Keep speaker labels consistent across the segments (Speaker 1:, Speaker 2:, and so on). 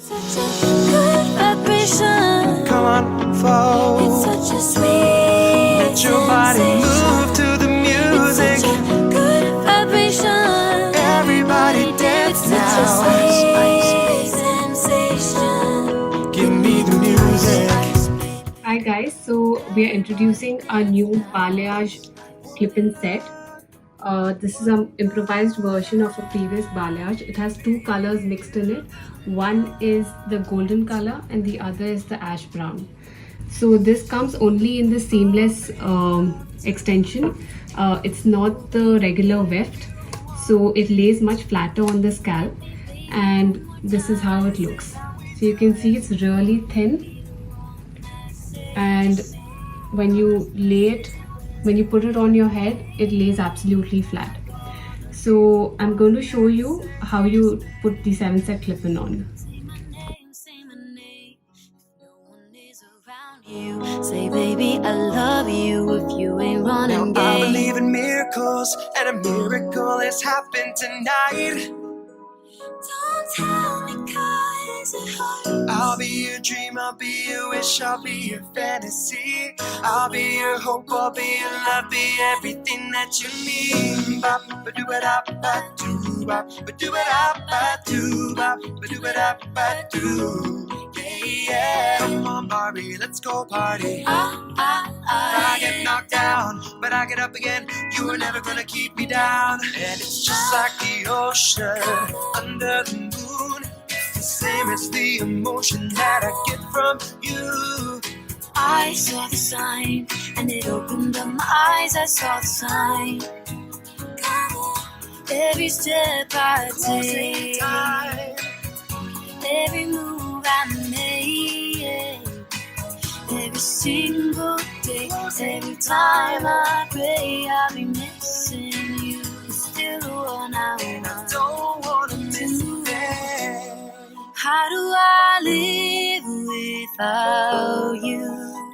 Speaker 1: Such a good vibration.
Speaker 2: Come on, flow.
Speaker 1: It's such a sweet
Speaker 2: Let your body move to the music.
Speaker 1: It's such a good vibration.
Speaker 2: Everybody dance
Speaker 1: It's
Speaker 2: now.
Speaker 1: such a sweet sensation.
Speaker 2: Give me the music.
Speaker 3: Hi guys, so we are introducing our new balayage clip-in set. This is an improvised version of a previous balayage. It has two colors mixed in it. One is the golden color and the other is the ash brown. So this comes only in the seamless extension. It's not the regular weft, so it lays much flatter on the scalp, and this is how it looks. So you can see it's really thin, and when you put it on your head, it lays absolutely flat. So I'm going to show you how you put the 7-set clip-in on.
Speaker 1: Say, baby, I love you if you ain't running
Speaker 2: Now I
Speaker 1: game.
Speaker 2: believe in miracles, and a miracle has happened tonight.
Speaker 1: Don't tell me 'cause it hurts.
Speaker 2: I'll be your dream, I'll be your wish, I'll be your fantasy. I'll be your hope, I'll be your love, be everything that you need. Bop, ba-do-ba-da-ba-doo, bop, ba-do-ba-da-ba-doo, bop, ba-do-ba-da-ba-doo. Yeah, come on, Barbie, let's go party. I get knocked down, but I get up again. You were never gonna keep me down. And it's just like the ocean under the moon. It's the same as the emotion that I get from you.
Speaker 1: I saw the sign, and it opened up my eyes. I saw the sign. Every step I take, every move I make, every single day, every time I pray, I'll be missing you. Still the one I want.
Speaker 2: Don't wanna miss it.
Speaker 1: How do I live without you?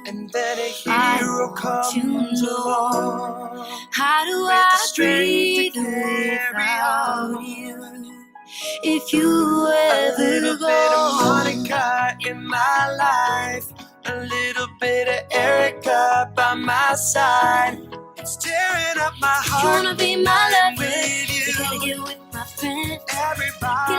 Speaker 2: And then a hero comes along.
Speaker 1: How do
Speaker 2: With the
Speaker 1: I
Speaker 2: strength
Speaker 1: breathe
Speaker 2: to carry
Speaker 1: without
Speaker 2: on.
Speaker 1: you? If you
Speaker 2: A
Speaker 1: ever
Speaker 2: little bit of
Speaker 1: go,
Speaker 2: Monica in my life, a little bit of Erica by my side. It's tearing up my
Speaker 1: you
Speaker 2: heart.
Speaker 1: wanna be my lover?
Speaker 2: with
Speaker 1: You
Speaker 2: you.
Speaker 1: gotta get with my friend. Get lost
Speaker 2: Everybody